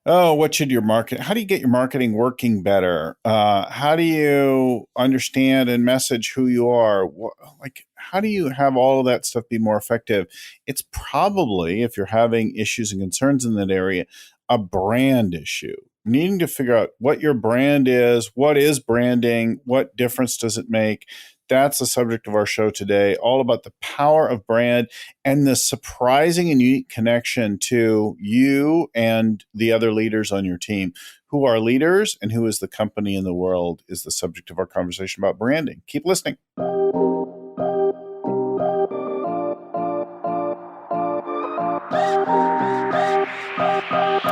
Oh, what should your market? How do you get your marketing working better? How do you understand and message who you are? Like, how do you have all of that stuff be more effective? It's probably, if you're having issues and concerns in that area, a brand issue. Needing to figure out what your brand is, what is branding, what difference does it make? That's the subject of our show today, all about the power of brand and the surprising and unique connection to you and the other leaders on your team. Who are leaders and who is the company in the world is the subject of our conversation about branding. Keep listening.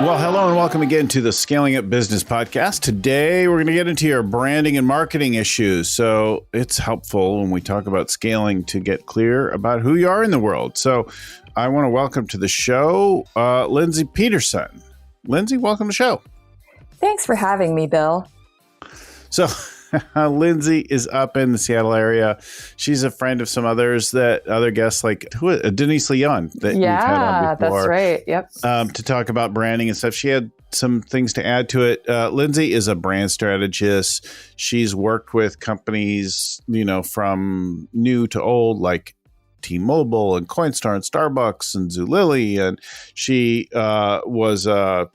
Well, hello and welcome again to the Scaling Up Business Podcast. Today, we're going to get into your branding and marketing issues. So it's helpful when we talk about scaling to get clear about who you are in the world. So I want to welcome to the show, Lindsay Pedersen. Lindsay, welcome to the show. Thanks for having me, Bill. So Lindsay is up in the Seattle area. She's a friend of some others other guests like Denise Leon that we've had on before. That's right. Yep. To talk about branding and stuff. She had some things to add to it. Lindsay is a brand strategist. She's worked with companies, from new to old, like T-Mobile and Coinstar and Starbucks and Zulily. And she was a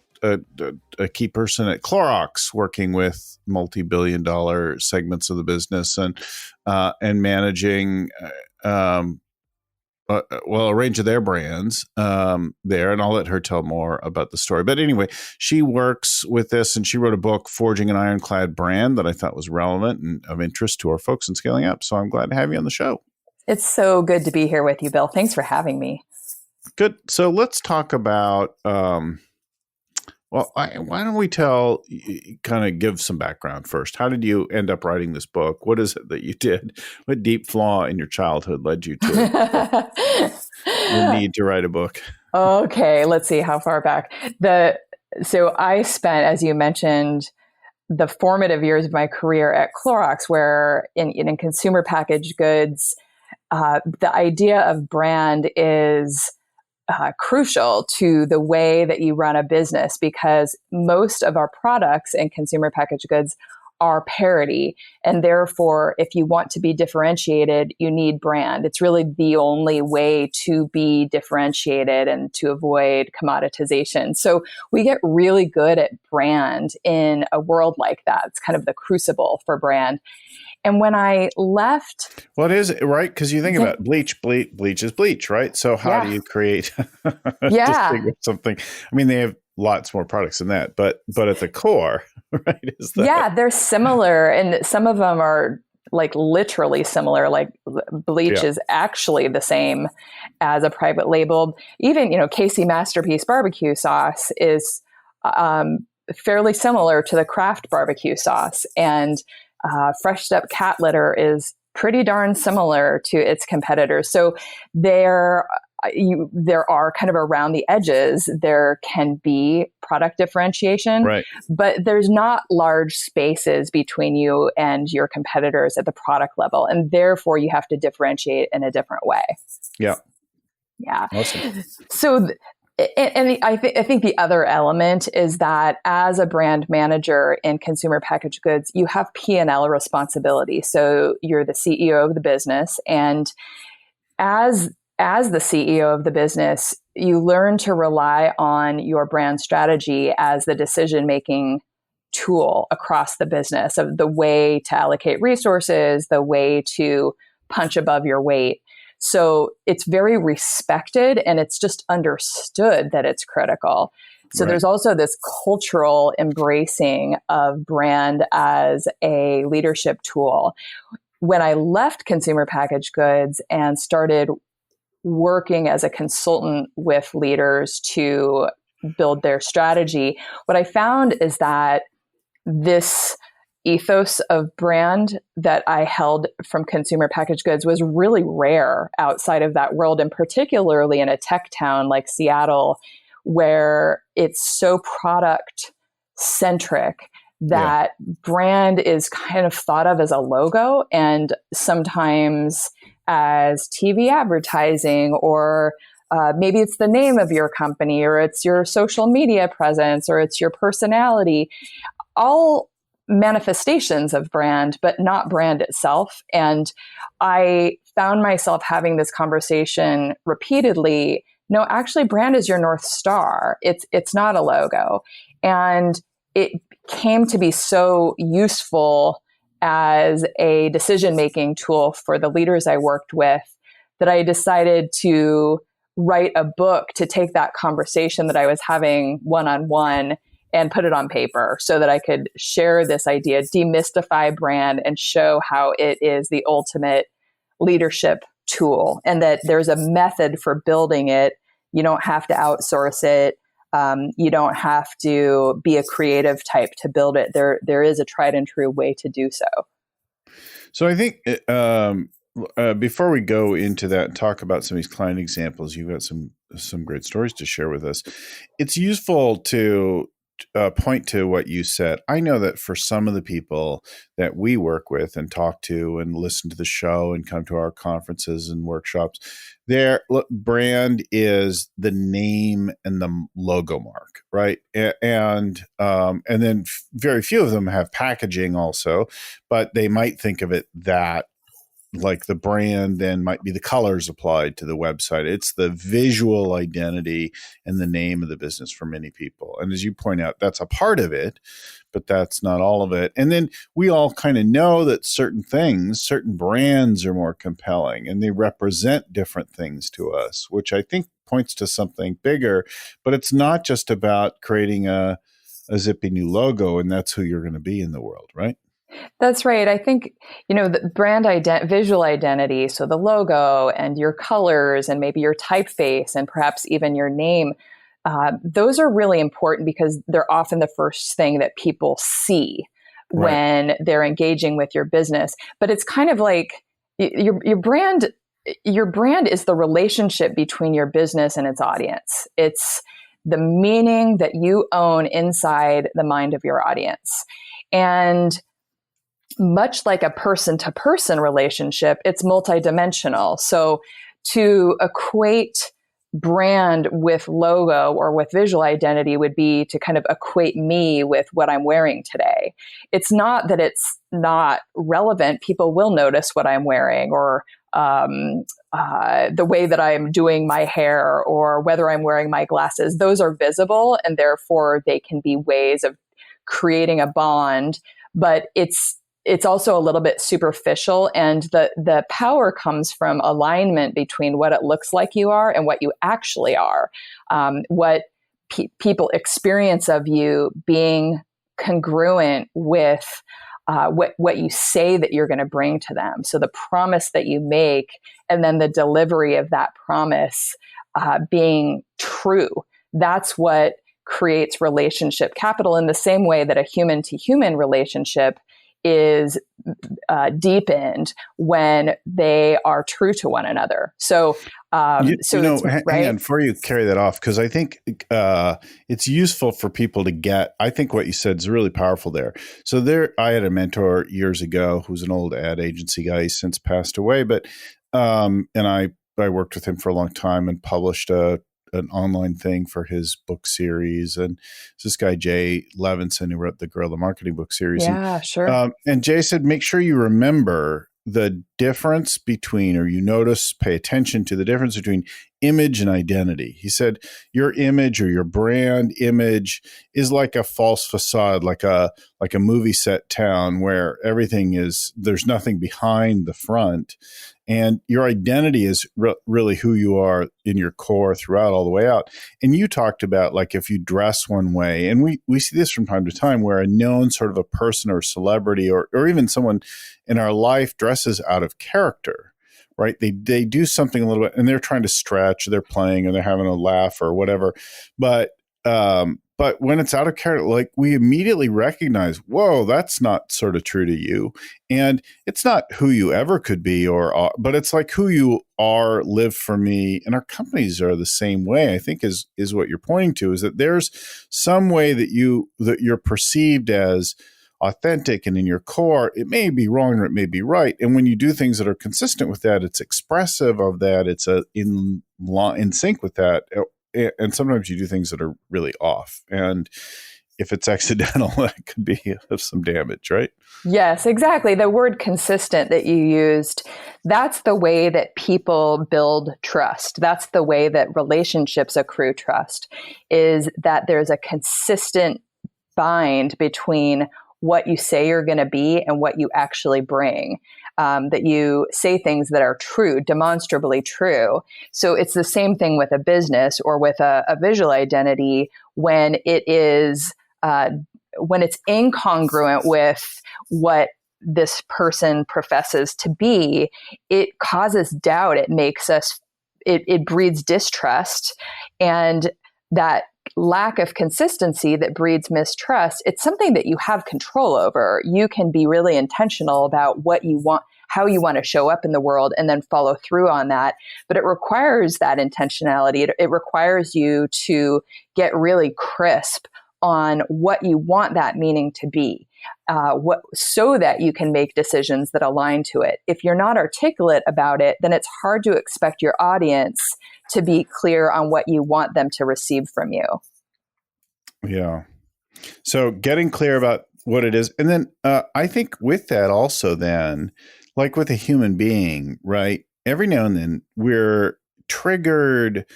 key person at Clorox, working with multi-billion-dollar segments of the business and managing a range of their brands there. And I'll let her tell more about the story. But anyway, she works with this, and she wrote a book, Forging an Ironclad Brand, that I thought was relevant and of interest to our folks in scaling up. So I'm glad to have you on the show. It's so good to be here with you, Bill. Thanks for having me. Good. So let's talk about why don't we kind of give some background first? How did you end up writing this book? What is it that you did? What deep flaw in your childhood led you to the need to write a book? Okay, let's see how far back. So I spent, as you mentioned, the formative years of my career at Clorox, where in consumer packaged goods, the idea of brand is crucial to the way that you run a business, because most of our products in consumer packaged goods are parity. And therefore, if you want to be differentiated, you need brand. It's really the only way to be differentiated and to avoid commoditization. So we get really good at brand in a world like that. It's kind of the crucible for brand. And when I left... What is it, right? Because you think about bleach is bleach, right? So how do you create distinguish something? I mean, they have lots more products than that, but at the core, right? Is that... Yeah, they're similar. And some of them are like literally similar. Like bleach is actually the same as a private label. Even, Casey Masterpiece barbecue sauce is fairly similar to the Kraft barbecue sauce. And Fresh Step cat litter is pretty darn similar to its competitors. So there are kind of around the edges, there can be product differentiation, right, but there's not large spaces between you and your competitors at the product level. And therefore you have to differentiate in a different way. Yeah. Yeah. Awesome. So I think the other element is that as a brand manager in consumer packaged goods, you have P&L responsibility. So you're the CEO of the business, and as the CEO of the business, you learn to rely on your brand strategy as the decision-making tool across the business, of the way to allocate resources, the way to punch above your weight. So it's very respected, and it's just understood that it's critical. So there's also this cultural embracing of brand as a leadership tool. When I left consumer packaged goods and started working as a consultant with leaders to build their strategy, what I found is that this ethos of brand that I held from consumer packaged goods was really rare outside of that world, and particularly in a tech town like Seattle, where it's so product centric that brand is kind of thought of as a logo and sometimes as TV advertising or maybe it's the name of your company, or it's your social media presence, or it's your personality, all manifestations of brand, but not brand itself. And I found myself having this conversation repeatedly. No, actually, brand is your North Star. It's not a logo. And it came to be so useful as a decision-making tool for the leaders I worked with that I decided to write a book to take that conversation that I was having one-on-one and put it on paper so that I could share this idea, demystify brand, and show how it is the ultimate leadership tool, and that there's a method for building it. You don't have to outsource it. You don't have to be a creative type to build it. There is a tried and true way to do so. So I think before we go into that and talk about some of these client examples, you've got some great stories to share with us. It's useful to point to what you said. I know that for some of the people that we work with and talk to and listen to the show and come to our conferences and workshops, their brand is the name and the logo mark, right? And then very few of them have packaging also, but they might think of it that like the brand then might be the colors applied to the website. It's the visual identity and the name of the business for many people. And as you point out, that's a part of it, but that's not all of it. And then we all kind of know that certain brands are more compelling and they represent different things to us, which I think points to something bigger. But it's not just about creating a zippy new logo and that's who you're going to be in the world, right? That's right. I think, the brand visual identity, so the logo and your colors and maybe your typeface and perhaps even your name, those are really important because they're often the first thing that people see when they're engaging with your business. But it's kind of like your brand is the relationship between your business and its audience. It's the meaning that you own inside the mind of your audience. And much like a person-to-person relationship, it's multidimensional. So to equate brand with logo or with visual identity would be to kind of equate me with what I'm wearing today. It's not that it's not relevant. People will notice what I'm wearing or the way that I'm doing my hair or whether I'm wearing my glasses. Those are visible and therefore they can be ways of creating a bond, but it's also a little bit superficial, and the power comes from alignment between what it looks like you are and what you actually are. What people experience of you being congruent with what you say that you're going to bring to them. So the promise that you make, and then the delivery of that promise being true. That's what creates relationship capital in the same way that a human-to-human relationship is deepened when they are true to one another. So, hang on before you carry that off, because I think it's useful for people to get. I think what you said is really powerful there. So I had a mentor years ago who's an old ad agency guy. He's since passed away, but and I worked with him for a long time and published an online thing for his book series. And it's this guy, Jay Levinson, who wrote the Guerrilla Marketing book series. Yeah, sure. And Jay said, make sure you remember the difference between, or you notice, pay attention to the difference between image and identity. He said, your image or your brand image is like a false facade, like a movie set town where there's nothing behind the front. And your identity is really who you are in your core throughout all the way out. And you talked about like if you dress one way, and we see this from time to time where a known sort of a person or celebrity or even someone in our life dresses out of character, right? They do something a little bit and they're trying to stretch, they're playing or they're having a laugh or whatever. But when it's out of character, like we immediately recognize, whoa, that's not sort of true to you. And it's not who you ever could be but it's like who you are, live for me. And our companies are the same way, I think is what you're pointing to, is that there's some way that you're perceived as authentic, and in your core, it may be wrong or it may be right. And when you do things that are consistent with that, it's expressive of that. It's in in sync with that. And sometimes you do things that are really off. And if it's accidental, that could be of some damage, right? Yes, exactly. The word consistent that you used, that's the way that people build trust. That's the way that relationships accrue trust, is that there's a consistent bind between what you say you're going to be and what you actually bring. That you say things that are true, demonstrably true. So it's the same thing with a business or with a visual identity when it is when it's incongruent with what this person professes to be. It causes doubt. It makes us. It breeds distrust, and that lack of consistency that breeds mistrust, it's something that you have control over. You can be really intentional about what you want, how you want to show up in the world, and then follow through on that. But it requires that intentionality. It requires you to get really crisp on what you want that meaning to be, so that you can make decisions that align to it. If you're not articulate about it, then it's hard to expect your audience to be clear on what you want them to receive from you. Yeah. So getting clear about what it is. And then I think with that also then, like with a human being, right? Every now and then we're triggered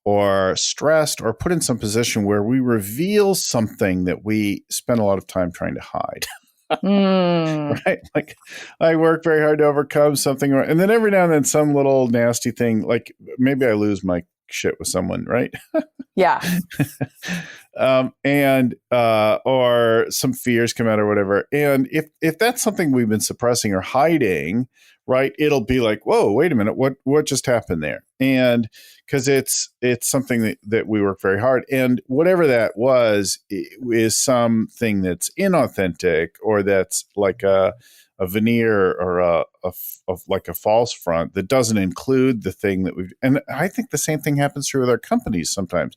or stressed or put in some position where we reveal something that we spend a lot of time trying to hide. Right? Like I work very hard to overcome something. And then every now and then some little nasty thing, like maybe I lose my shit with someone, right? Yeah. Or some fears come out or whatever. And if that's something we've been suppressing or hiding, right, it'll be like, whoa, wait a minute, what just happened there? And because it's something that we work very hard, and whatever that was is something that's inauthentic or that's like a veneer or like a false front that doesn't include the thing that we've. And I think the same thing happens through with our companies sometimes.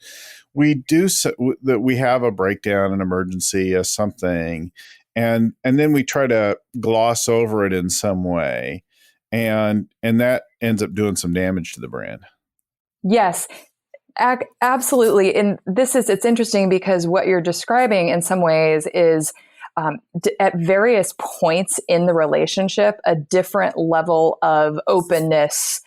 We do that. We have a breakdown, an emergency, something, and then we try to gloss over it in some way, and that ends up doing some damage to the brand. Yes, absolutely. And it's interesting because what you're describing in some ways is at various points in the relationship, a different level of openness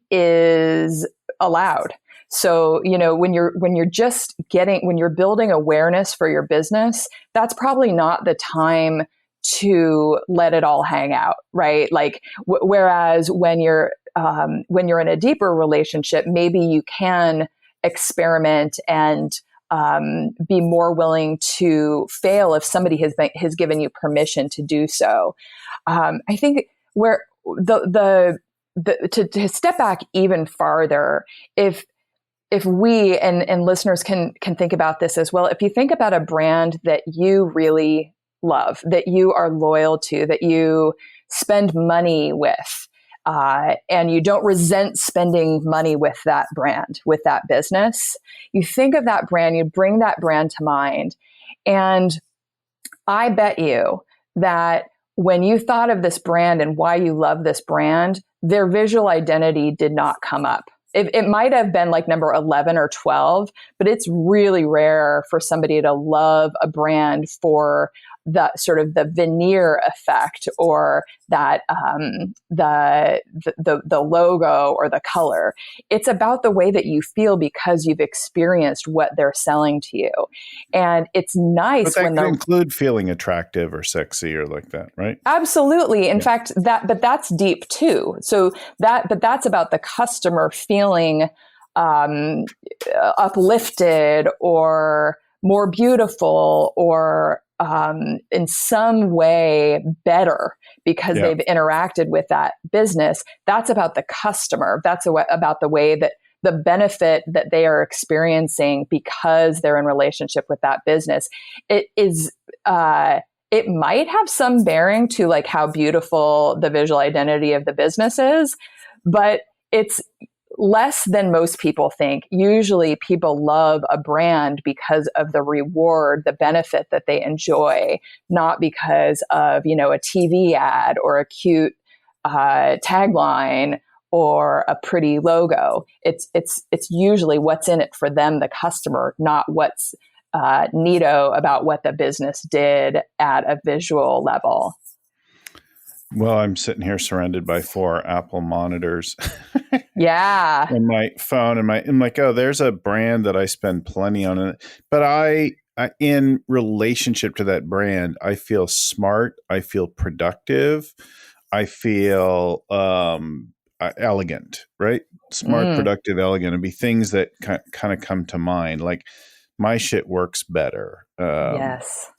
is allowed. So, when you're building awareness for your business, that's probably not the time to let it all hang out, right? Like, whereas when you're in a deeper relationship, maybe you can experiment and be more willing to fail if somebody has given you permission to do so. I think where to step back even farther, if we and listeners can think about this as well, if you think about a brand that you really love, that you are loyal to, that you spend money with, and you don't resent spending money with that brand, with that business, you think of that brand, you bring that brand to mind. And I bet you that when you thought of this brand and why you love this brand, their visual identity did not come up. It might have been like number 11 or 12, but it's really rare for somebody to love a brand for the sort of the veneer effect or that the logo or the color. It's about the way that you feel because you've experienced what they're selling to you, and it's nice but that could include feeling attractive or sexy or like that, right? Absolutely. In fact, but that's deep too. So that's about the customer feeling uplifted or more beautiful or in some way better because they've interacted with that business. That's about the customer. That's about the way that the benefit that they are experiencing because they're in relationship with that business. It is, it might have some bearing to like how beautiful the visual identity of the business is, but it's less than most people think. Usually people love a brand because of the reward, the benefit that they enjoy, not because of, a TV ad or a cute tagline or a pretty logo. It's usually what's in it for them, the customer, not what's neato about what the business did at a visual level. Well, I'm sitting here surrounded by 4 Apple monitors. Yeah. And my phone, and I'm like, oh, there's a brand that I spend plenty on it. But I in relationship to that brand, I feel smart. I feel productive. I feel elegant, right? Smart, productive, elegant. It'd be things that kind of come to mind. Like, my shit works better. Yes.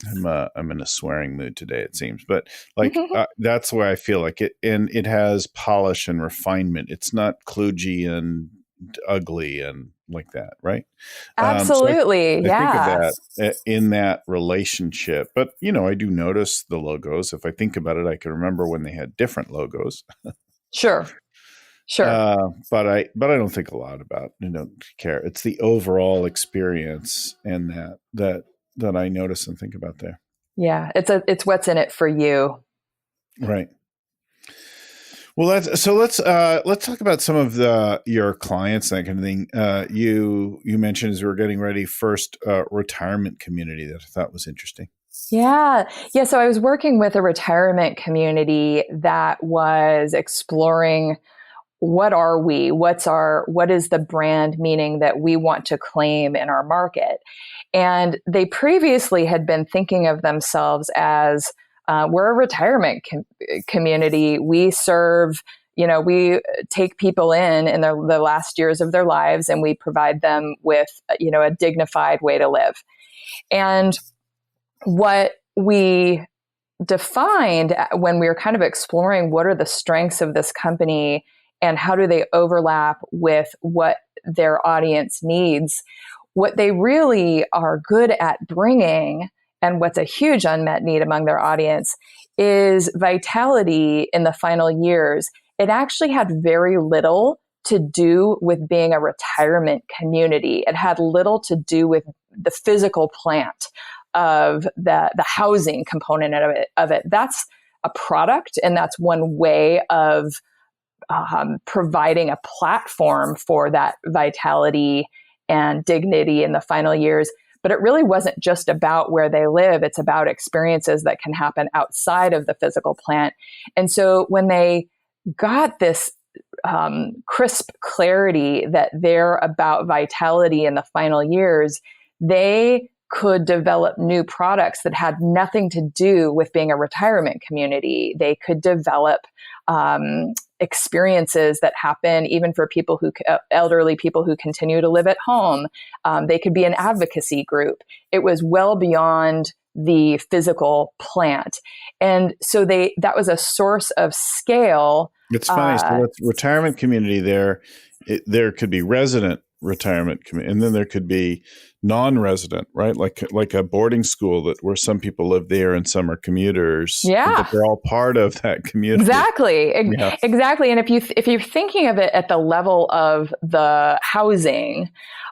I'm in a swearing mood today, it seems, but like that's where I feel like it, and it has polish and refinement. It's not kludgy and ugly and like that, right? Absolutely. So I think of Yeah. that in that relationship. But I do notice the logos. If I think about it, I can remember when they had different logos. Sure. But I don't think a lot about. I don't care. It's the overall experience and that I notice and think about there. Yeah, it's what's in it for you. Right. Well, let's talk about some of your clients, that kind of thing. You mentioned, as we were getting ready, first retirement community that I thought was interesting. Yeah. So I was working with a retirement community that was exploring, what are we? What is the brand meaning that we want to claim in our market? And they previously had been thinking of themselves as, we're a retirement community. We serve, we take people in the last years of their lives, and we provide them with, a dignified way to live. And what we defined when we were kind of exploring what are the strengths of this company and how do they overlap with what their audience needs, what they really are good at bringing, and what's a huge unmet need among their audience, is vitality in the final years. It actually had very little to do with being a retirement community. It had little to do with the physical plant of the housing component of it. That's a product, and that's one way of providing a platform for that vitality and dignity in the final years. But it really wasn't just about where they live. It's about experiences that can happen outside of the physical plant. And so when they got this crisp clarity that they're about vitality in the final years, they could develop new products that had nothing to do with being a retirement community. They could develop experiences that happen even for people elderly people who continue to live at home. They could be an advocacy group. It was well beyond the physical plant. And so that was a source of scale. It's funny. So that's retirement community there. There could be resident retirement community, and then there could be non-resident, right? Like a boarding school where some people live there and some are commuters. Yeah, but they're all part of that community. Exactly. Yeah. Exactly. And if you're thinking of it at the level of the housing,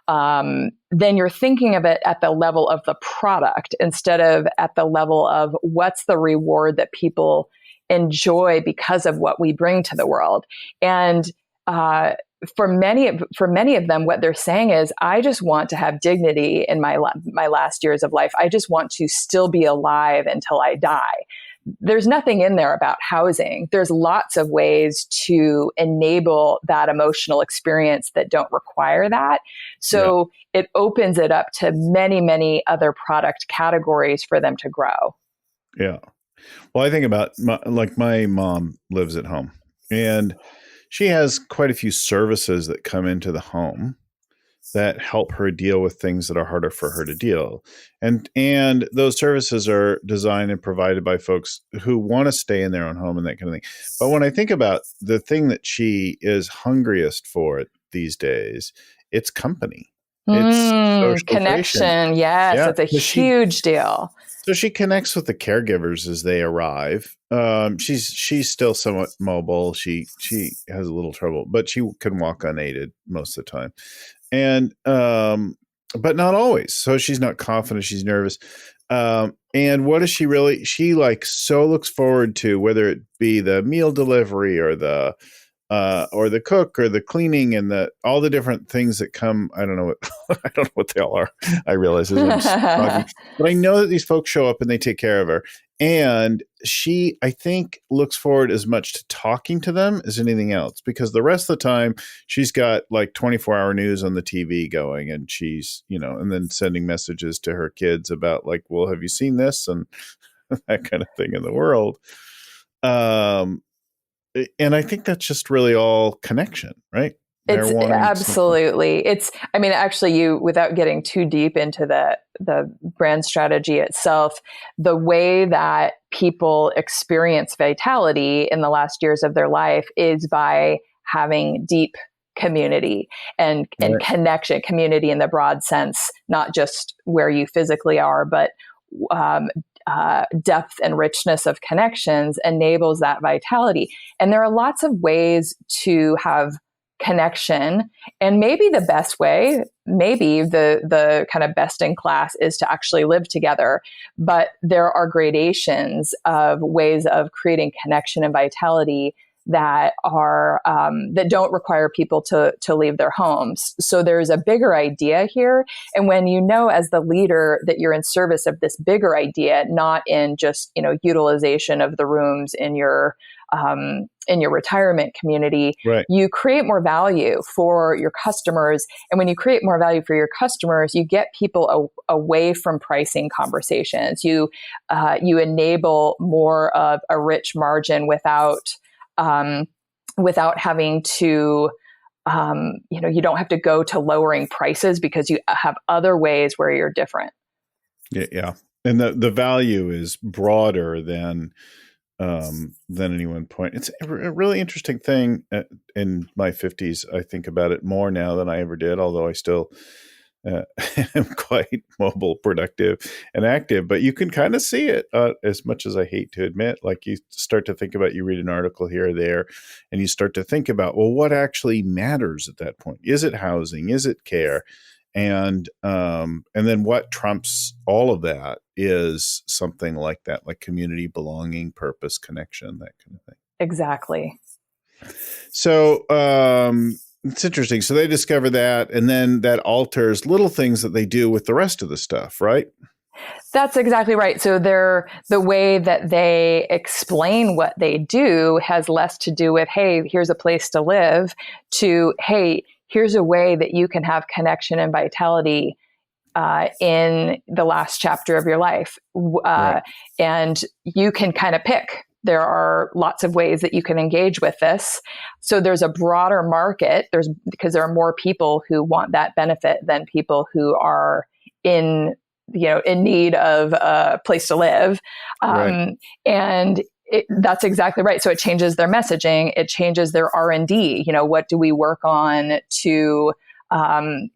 then you're thinking of it at the level of the product instead of at the level of what's the reward that people enjoy because of what we bring to the world. And for many of them, what they're saying is, I just want to have dignity in my last years of life. I just want to still be alive until I die. There's nothing in there about housing. There's lots of ways to enable that emotional experience that don't require that. So It opens it up to many, many other product categories for them to grow. Yeah. Well, I think about my mom lives at home, and she has quite a few services that come into the home that help her deal with things that are harder for her to deal. And those services are designed and provided by folks who want to stay in their own home and that kind of thing. But when I think about the thing that she is hungriest for these days, it's company. It's connection. Yes, it's a huge deal. So she connects with the caregivers as they arrive. She's still somewhat mobile. She has a little trouble, but she can walk unaided most of the time, and but not always. So she's not confident. She's nervous. And what is she really? She so looks forward to, whether it be the meal delivery or the or the cook or the cleaning and all the different things that come. I don't know what I don't know what they all are. I realize as I'm talking, but I know that these folks show up and they take care of her. And she, I think, looks forward as much to talking to them as anything else, because the rest of the time she's got like 24-hour news on the TV going, and she's, and then sending messages to her kids about like, well, have you seen this? And that kind of thing in the world. And I think that's just really all connection, right? It's absolutely. Actually, you, without getting too deep into the brand strategy itself, the way that people experience vitality in the last years of their life is by having deep community and connection, community in the broad sense, not just where you physically are, but depth and richness of connections enables that vitality. And there are lots of ways to have connection. And maybe the best way, maybe the kind of best in class, is to actually live together. But there are gradations of ways of creating connection and vitality that are that don't require people to leave their homes. So there's a bigger idea here. And when you know as the leader that you're in service of this bigger idea, not in just, utilization of the rooms in your retirement community, right, you create more value for your customers. And when you create more value for your customers, you get people away from pricing conversations. You enable more of a rich margin without having to, you don't have to go to lowering prices because you have other ways where you're different. Yeah. And the value is broader than any one point. It's a really interesting thing. In my 50s, I think about it more now than I ever did, although I still am quite mobile, productive, and active. But you can kind of see it, as much as I hate to admit. Like, you start to think about, you read an article here or there, and you start to think about, well, what actually matters at that point? Is it housing? Is it care? And then what trumps all of that is something like that, like community, belonging, purpose, connection, that kind of thing. Exactly. So it's interesting. So they discover that, and then that alters little things that they do with the rest of the stuff, right? That's exactly right. So the way that they explain what they do has less to do with, hey, here's a place to live, to, hey, here's a way that you can have connection and vitality in the last chapter of your life. Right. And you can kind of pick. There are lots of ways that you can engage with this. So there's a broader market. Because there are more people who want that benefit than people who are in need of a place to live. Right. And that's exactly right. So it changes their messaging. It changes their R&D. What do we work on to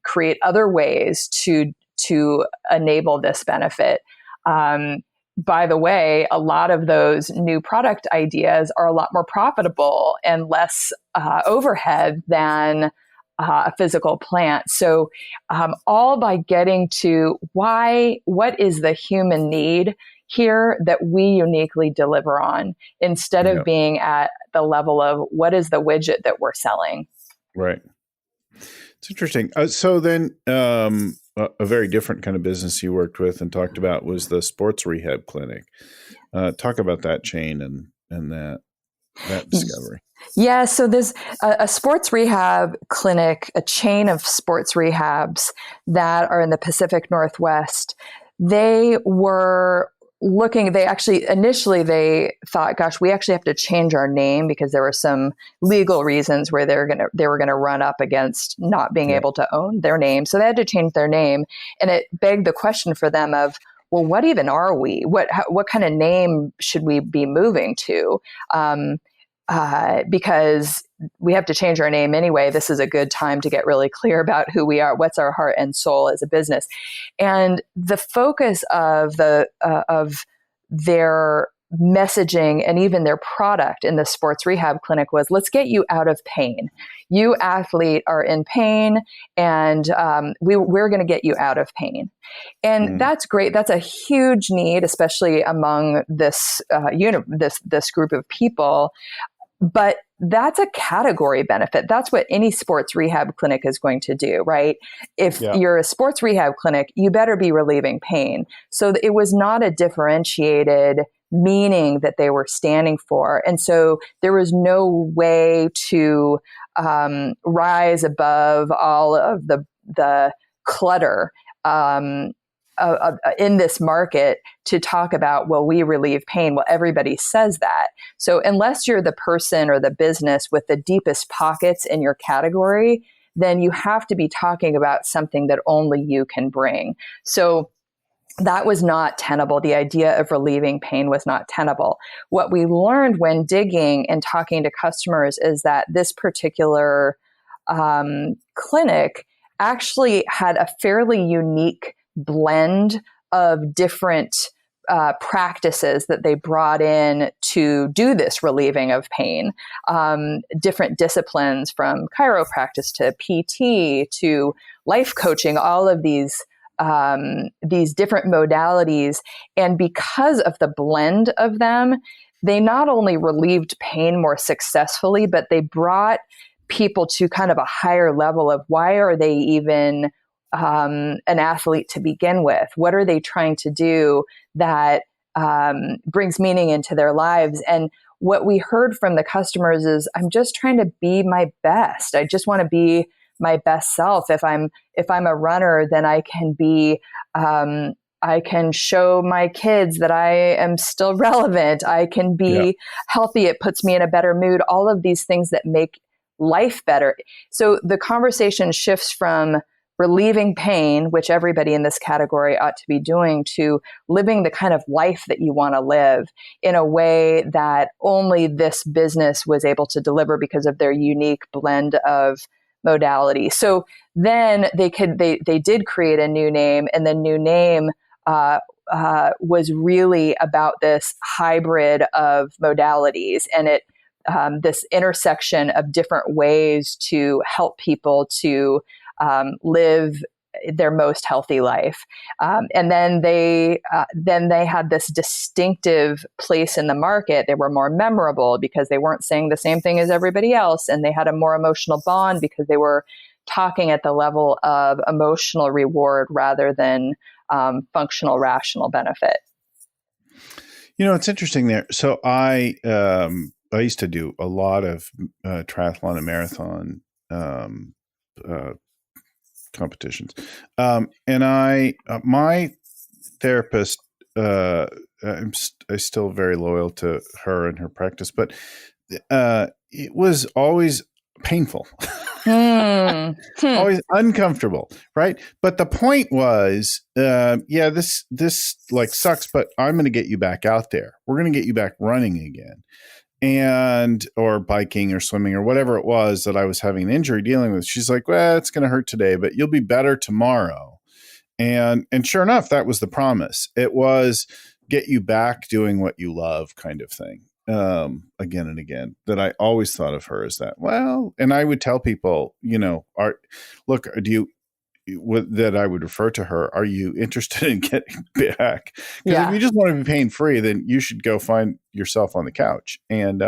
create other ways to enable this benefit? By the way, a lot of those new product ideas are a lot more profitable and less overhead than a physical plant. So all by getting to what is the human need here that we uniquely deliver on, instead of being at the level of what is the widget that we're selling. Right. It's interesting. So then a very different kind of business you worked with and talked about was the sports rehab clinic. Talk about that chain and that discovery. Yeah, so there's a sports rehab clinic, a chain of sports rehabs that are in the Pacific Northwest. They were initially they thought, gosh, we actually have to change our name because there were some legal reasons where they were gonna run up against not being able to own their name. So they had to change their name. And it begged the question for them of, well, what even are we? What kind of name should we be moving to? Because we have to change our name anyway. This is a good time to get really clear about who we are, what's our heart and soul as a business. And the focus of their messaging and even their product in the sports rehab clinic was, let's get you out of pain. You athlete are in pain, and we're going to get you out of pain. And that's great. That's a huge need, especially among this group of people. But that's a category benefit. That's what any sports rehab clinic is going to do, right? If you're a sports rehab clinic, you better be relieving pain. So it was not a differentiated meaning that they were standing for. And so there was no way to rise above all of the clutter in this market to talk about, well, we relieve pain. Well, everybody says that. So unless you're the person or the business with the deepest pockets in your category, then you have to be talking about something that only you can bring. So that was not tenable. The idea of relieving pain was not tenable. What we learned when digging and talking to customers is that this particular clinic actually had a fairly unique blend of different practices that they brought in to do this relieving of pain. Different disciplines, from chiropractic to PT to life coaching, all of these different modalities. And because of the blend of them, they not only relieved pain more successfully, but they brought people to kind of a higher level of, why are they even an athlete to begin with? What are they trying to do that brings meaning into their lives? And what we heard from the customers is, I'm just trying to be my best. I just want to be my best self. If I'm a runner, then I can be, I can show my kids that I am still relevant. I can be healthy. It puts me in a better mood. All of these things that make life better. So the conversation shifts from relieving pain, which everybody in this category ought to be doing, to living the kind of life that you want to live in a way that only this business was able to deliver because of their unique blend of modality. So then they did create a new name, and the new name was really about this hybrid of modalities, and it this intersection of different ways to help people to live their most healthy life. And then they had this distinctive place in the market. They were more memorable because they weren't saying the same thing as everybody else. And they had a more emotional bond because they were talking at the level of emotional reward rather than functional, rational benefit. It's interesting there. So I used to do a lot of triathlon and marathon competitions. And my therapist, I'm still very loyal to her and her practice, but it was always painful, always uncomfortable. Right. But the point was, this like sucks, but I'm going to get you back out there. We're going to get you back running again. Or biking or swimming or whatever it was that I was having an injury dealing with. She's like, well, it's going to hurt today, but you'll be better tomorrow. And sure enough, that was the promise. It was get you back doing what you love kind of thing. Again and again, that I always thought of her as that. Well, and I would tell people, that I would refer to her, are you interested in getting back? Because if you just want to be pain free, then you should go find yourself on the couch and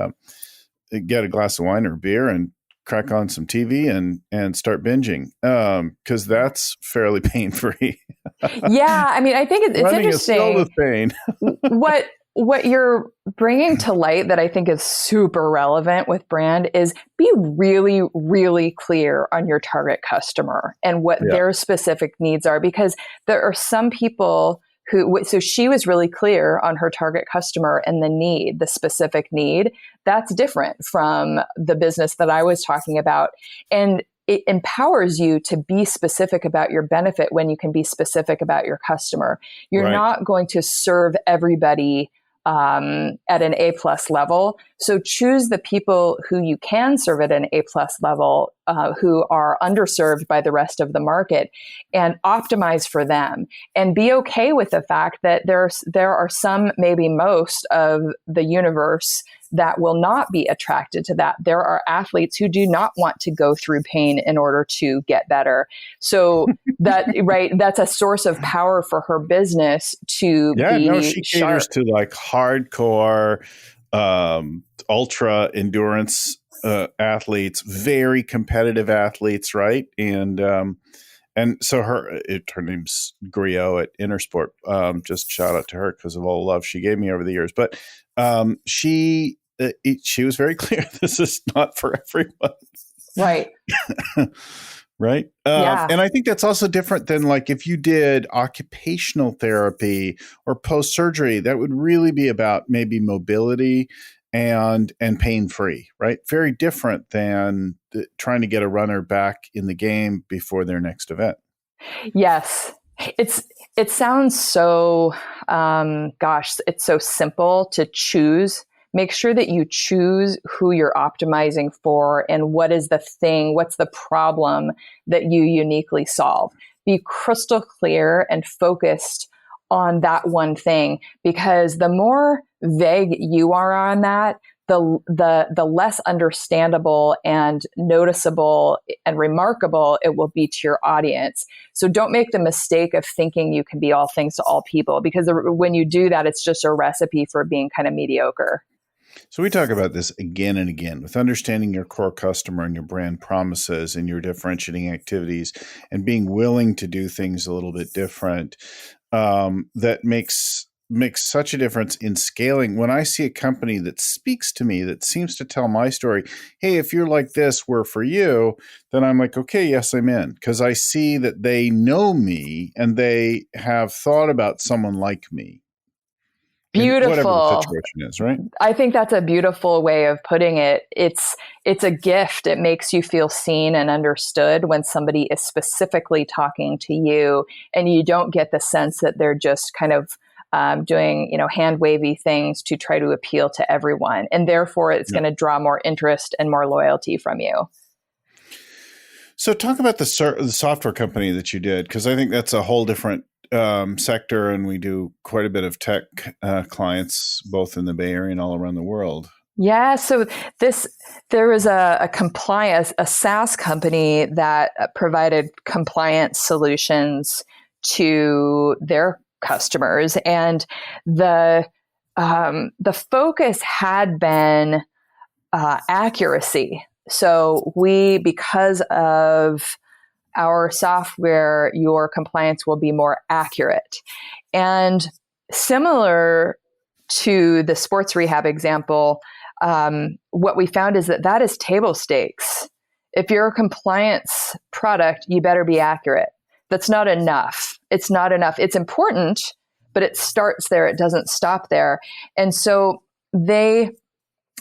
get a glass of wine or beer and crack on some TV and start binging, because that's fairly pain free. Yeah, I mean, I think it's Running interesting. Is filled with pain. What you're bringing to light that I think is super relevant with brand is be really, really clear on your target customer and what their specific needs are, because there are some people so she was really clear on her target customer and the specific need. That's different from the business that I was talking about. And it empowers you to be specific about your benefit when you can be specific about your customer. You're not going to serve everybody at an A+ level. So choose the people who you can serve at an A+ level, who are underserved by the rest of the market, and optimize for them. And be okay with the fact that there are some, maybe most of the universe that will not be attracted to that. There are athletes who do not want to go through pain in order to get better. So that's a source of power for her business to be she caters to like hardcore, ultra endurance athletes, very competitive athletes, right? And so her name's Griot at Intersport. Just shout out to her because of all the love she gave me over the years. But she was very clear. This is not for everyone. Right. Right. Yeah. And I think that's also different than like if you did occupational therapy or post surgery, that would really be about maybe mobility and pain free, right? Very different than trying to get a runner back in the game before their next event. Yes. It sounds so, it's so simple to choose. Make sure that you choose who you're optimizing for and what's the problem that you uniquely solve. Be crystal clear and focused on that one thing, because the more vague you are on that, the less understandable and noticeable and remarkable it will be to your audience. So don't make the mistake of thinking you can be all things to all people, because when you do that, it's just a recipe for being kind of mediocre. So we talk about this again and again with understanding your core customer and your brand promises and your differentiating activities and being willing to do things a little bit different. That makes such a difference in scaling. When I see a company that speaks to me, that seems to tell my story, hey, if you're like this, we're for you, then I'm like, okay, yes, I'm in. Because I see that they know me and they have thought about someone like me. Beautiful. Whatever the situation is, right? I think that's a beautiful way of putting it. It's a gift. It makes you feel seen and understood when somebody is specifically talking to you, and you don't get the sense that they're just kind of doing, hand wavy things to try to appeal to everyone. And therefore, it's going to draw more interest and more loyalty from you. So talk about the software company that you did, because I think that's a whole different sector, and we do quite a bit of tech clients, both in the Bay Area and all around the world. Yeah, so there was a SaaS company that provided compliance solutions to their customers, and the focus had been accuracy. So because of our software, your compliance will be more accurate. And similar to the sports rehab example, what we found is that is table stakes. If you're a compliance product, you better be accurate. That's not enough. It's not enough. It's important, but it starts there. It doesn't stop there. And so they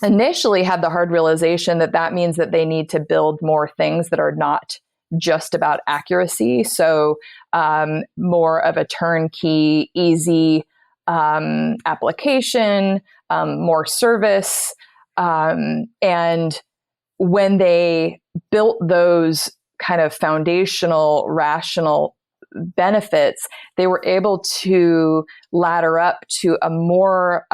initially had the hard realization that means that they need to build more things that are not just about accuracy. So more of a turnkey, easy application, more service. And when they built those kind of foundational, rational benefits, they were able to ladder up to a more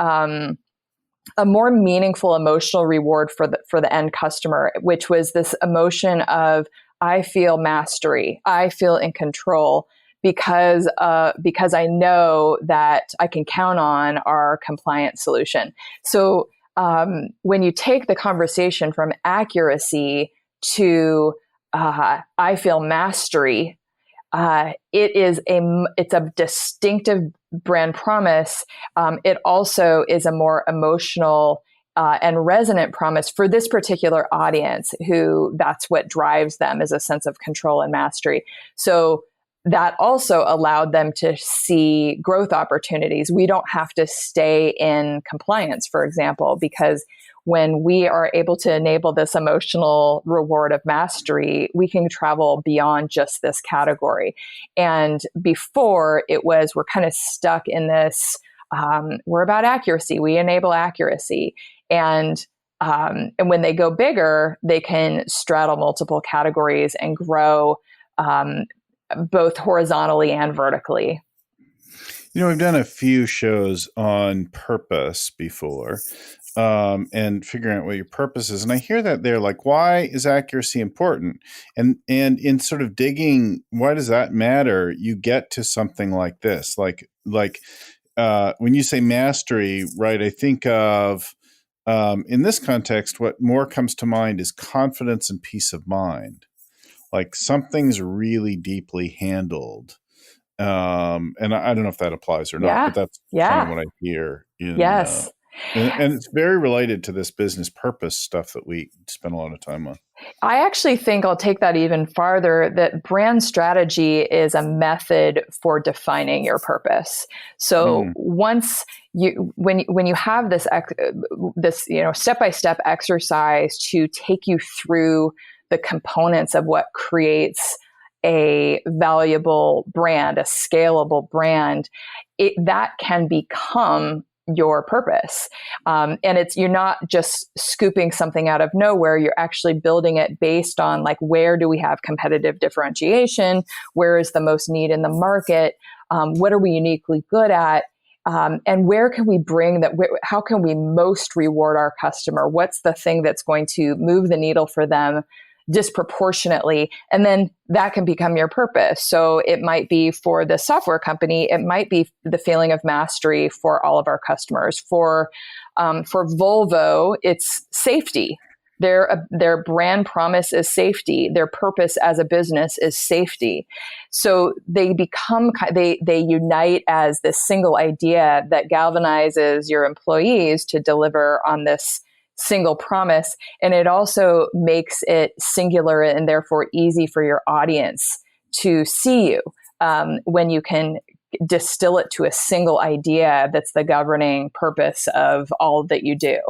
meaningful emotional reward for the end customer, which was this emotion of, I feel mastery. I feel in control because I know that I can count on our compliance solution. So when you take the conversation from accuracy to I feel mastery, it's a distinctive brand promise. It also is a more emotional and resonant promise for this particular audience, who that's what drives them, is a sense of control and mastery. So that also allowed them to see growth opportunities. We don't have to stay in compliance, for example, because when we are able to enable this emotional reward of mastery, we can travel beyond just this category. And before, we're kind of stuck in this, we're about accuracy. We enable accuracy. And when they go bigger, they can straddle multiple categories and grow both horizontally and vertically. We've done a few shows on purpose before, and figuring out what your purpose is. And I hear that they're like, why is accuracy important? And in sort of digging, why does that matter? You get to something like this, like when you say mastery, right? I think of In this context, what more comes to mind is confidence and peace of mind. Like something's really deeply handled. And I don't know if that applies or not, but Yeah. that's kind of Yeah. what I hear Yes. and it's very related to this business purpose stuff that we spend a lot of time on. I actually think I'll take that even farther, that brand strategy is a method for defining your purpose. So once when you have this step-by-step exercise to take you through the components of what creates a valuable brand, a scalable brand, that can become your purpose. And you're not just scooping something out of nowhere. You're actually building it based on like, where do we have competitive differentiation? Where is the most need in the market? What are we uniquely good at? And where can we bring that? How can we most reward our customer? What's the thing that's going to move the needle for them disproportionately? And then that can become your purpose. So it might be for the software company, it might be the feeling of mastery for all of our customers. For Volvo, it's safety. Their brand promise is safety. Their purpose as a business is safety. So they unite as this single idea that galvanizes your employees to deliver on this single promise. And it also makes it singular and therefore easy for your audience to see you when you can distill it to a single idea that's the governing purpose of all that you do.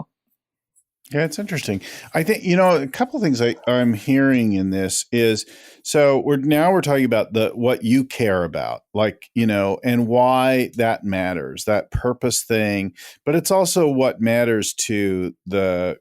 Yeah, it's interesting. I think, a couple of things I'm hearing in this is, so we're talking about what you care about, like, and why that matters, that purpose thing, but it's also what matters to the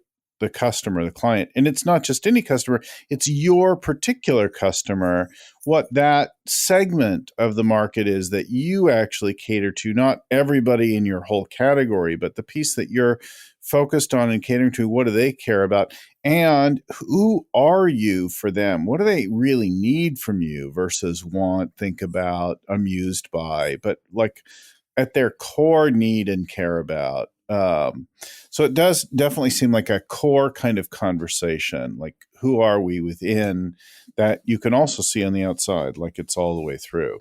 customer, the client. And it's not just any customer, it's your particular customer, what that segment of the market is that you actually cater to, not everybody in your whole category, but the piece that you're focused on and catering to. What do they care about? And who are you for them? What do they really need from you versus want, think about, amused by, but like at their core need and care about? So it does definitely seem like a core kind of conversation, like who are we within, that you can also see on the outside, like it's all the way through.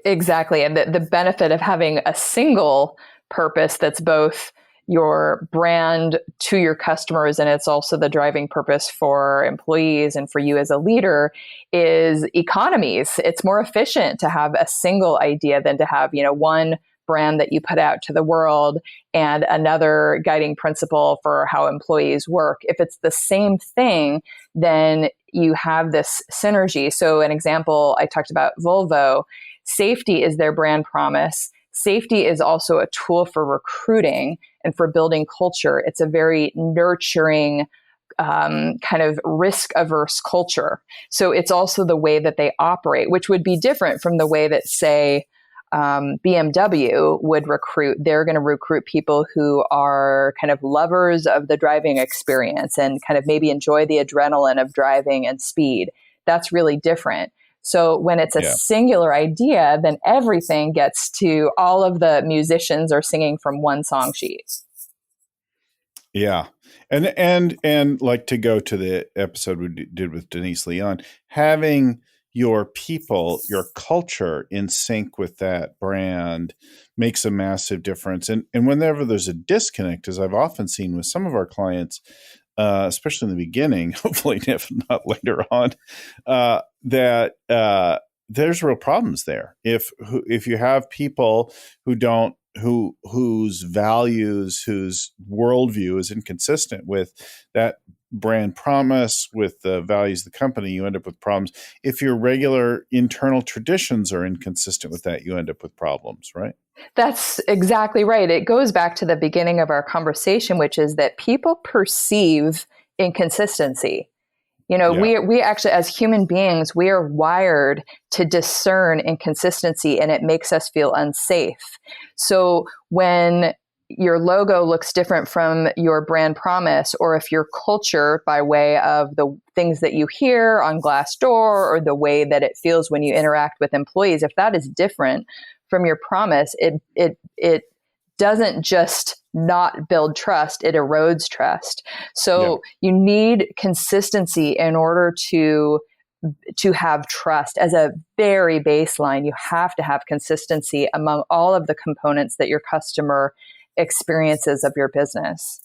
Exactly. And the benefit of having a single purpose that's both your brand to your customers, and it's also the driving purpose for employees and for you as a leader, is economies. It's more efficient to have a single idea than to have, one brand that you put out to the world and another guiding principle for how employees work. If it's the same thing, then you have this synergy. So an example, I talked about Volvo. Safety is their brand promise. Safety is also a tool for recruiting and for building culture. It's a very nurturing, kind of risk-averse culture. So it's also the way that they operate, which would be different from the way that, say, BMW would recruit. They're going to recruit people who are kind of lovers of the driving experience and kind of maybe enjoy the adrenaline of driving and speed. That's really different. So when it's a singular idea, then everything gets to, all of the musicians are singing from one song sheet. Yeah. And like, to go to the episode we did with Denise Leon, having your people, your culture in sync with that brand makes a massive difference. And whenever there's a disconnect, as I've often seen with some of our clients, especially in the beginning, hopefully if not later on, that there's real problems there. If you have people whose values, whose worldview is inconsistent with that brand promise, with the values of the company, you end up with problems. If your regular internal traditions are inconsistent with that, you end up with problems, right? That's exactly right. It goes back to the beginning of our conversation, which is that people perceive inconsistency. We actually, as human beings, we are wired to discern inconsistency, and it makes us feel unsafe. So when your logo looks different from your brand promise, or if your culture, by way of the things that you hear on Glassdoor or the way that it feels when you interact with employees, if that is different from your promise, it doesn't just not build trust, it erodes trust. So you need consistency in order to have trust as a very baseline. You have to have consistency among all of the components that your customer experiences of your business.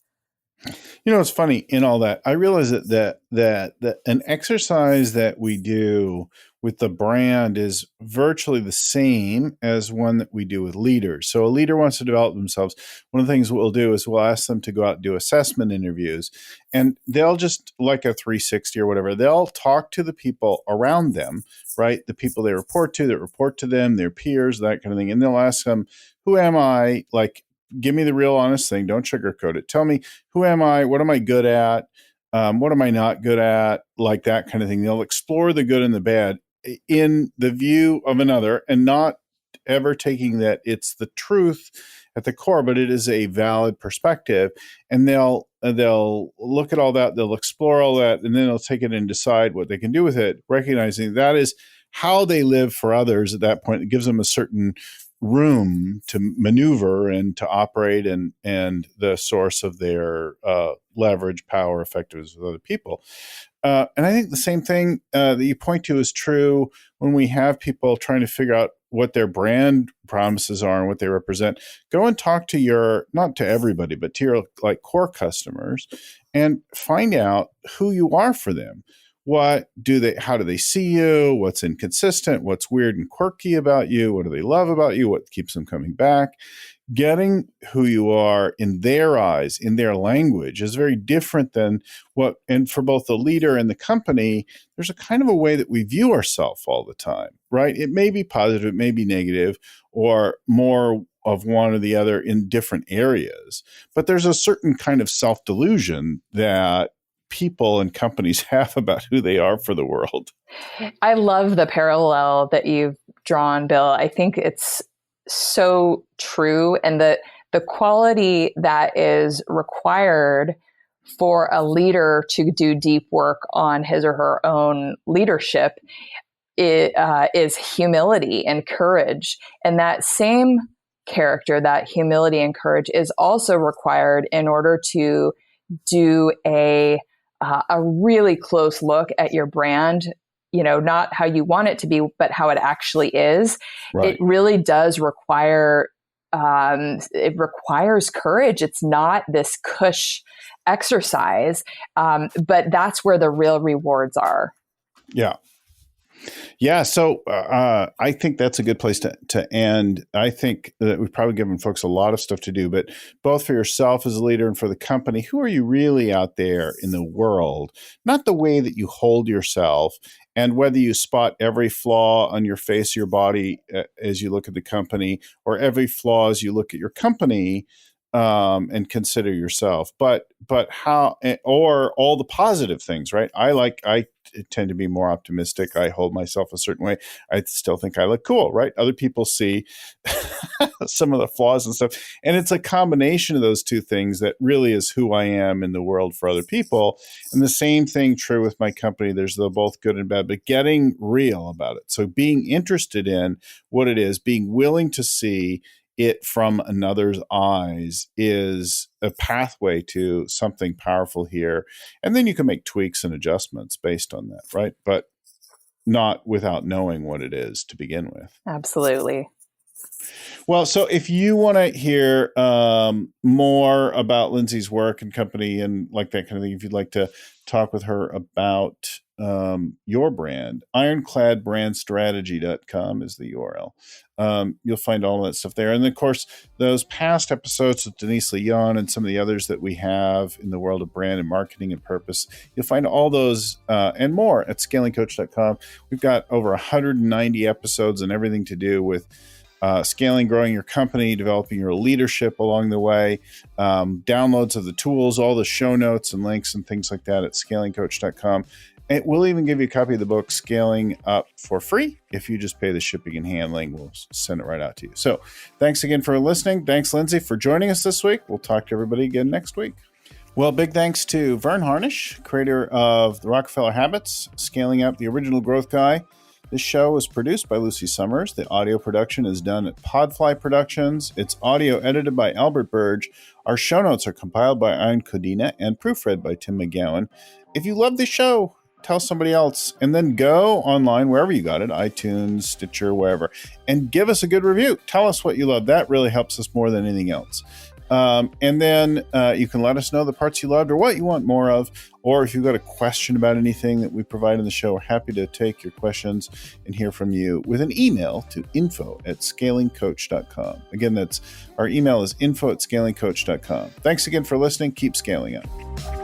It's funny in all that. I realize that an exercise that we do with the brand is virtually the same as one that we do with leaders. So a leader wants to develop themselves. One of the things we'll do is we'll ask them to go out and do assessment interviews, and they'll just, like a 360 or whatever, they'll talk to the people around them, right? The people they report to, that report to them, their peers, that kind of thing. And they'll ask them, who am I? Like, give me the real honest thing. Don't sugarcoat it. Tell me, who am I? What am I good at? What am I not good at? Like that kind of thing. They'll explore the good and the bad in the view of another, and not ever taking that it's the truth at the core, but it is a valid perspective. And they'll look at all that, they'll explore all that, and then they'll take it and decide what they can do with it, recognizing that is how they live for others at that point. It gives them a certain room to maneuver and to operate, and the source of their leverage, power, effectiveness with other people. And I think the same thing that you point to is true when we have people trying to figure out what their brand promises are and what they represent. Go and talk to not to everybody, but to your core customers, and find out who you are for them. How do they see you? What's inconsistent? What's weird and quirky about you? What do they love about you? What keeps them coming back? Getting who you are in their eyes, in their language, is very different than and for both the leader and the company, there's a kind of a way that we view ourselves all the time, right? It may be positive, it may be negative, or more of one or the other in different areas. But there's a certain kind of self-delusion that people and companies have about who they are for the world. I love the parallel that you've drawn, Bill. I think it's so true. And the quality that is required for a leader to do deep work on his or her own leadership is humility and courage. And that same character, that humility and courage, is also required in order to do a really close look at your brand, not how you want it to be, but how it actually is. Right. It really does require, it requires courage. It's not this cush exercise, but that's where the real rewards are. Yeah. Yeah. So I think that's a good place to end. I think that we've probably given folks a lot of stuff to do, but both for yourself as a leader and for the company, who are you really out there in the world? Not the way that you hold yourself, and whether you spot every flaw on your face, your body, as you look at the company, or every flaw as you look at your company, and consider yourself, but how, or all the positive things, right? I tend to be more optimistic. I hold myself a certain way. I still think I look cool, right? Other people see some of the flaws and stuff. And it's a combination of those two things that really is who I am in the world for other people. And the same thing true with my company. There's both good and bad, but getting real about it. So being interested in what it is, being willing to see it from another's eyes is a pathway to something powerful here. And then you can make tweaks and adjustments based on that, right? But not without knowing what it is to begin with. Absolutely. Well, so if you want to hear more about Lindsay's work and company and like that kind of thing, if you'd like to talk with her about your brand, ironcladbrandstrategy.com is the URL. You'll find all that stuff there. And of course, those past episodes with Denise Leon and some of the others that we have in the world of brand and marketing and purpose, you'll find all those and more at scalingcoach.com. We've got over 190 episodes and everything to do with scaling, growing your company, developing your leadership along the way, downloads of the tools, all the show notes and links and things like that at scalingcoach.com. And we'll even give you a copy of the book, Scaling Up, for free. If you just pay the shipping and handling, we'll send it right out to you. So thanks again for listening. Thanks, Lindsay, for joining us this week. We'll talk to everybody again next week. Well, big thanks to Vern Harnish, creator of the Rockefeller Habits, Scaling Up, the original growth guy. This show is produced by Lucy Summers. The audio production is done at Podfly Productions. It's audio edited by Albert Burge. Our show notes are compiled by Ian Codina and proofread by Tim McGowan. If you love the show, tell somebody else, and then go online wherever you got it, iTunes, Stitcher, wherever, and give us a good review. Tell us what you love. That really helps us more than anything else. And then you can let us know the parts you loved or what you want more of, or if you've got a question about anything that we provide in the show, we're happy to take your questions and hear from you with an email to info@scalingcoach.com. Again, our email is info@scalingcoach.com. Thanks again for listening. Keep scaling up.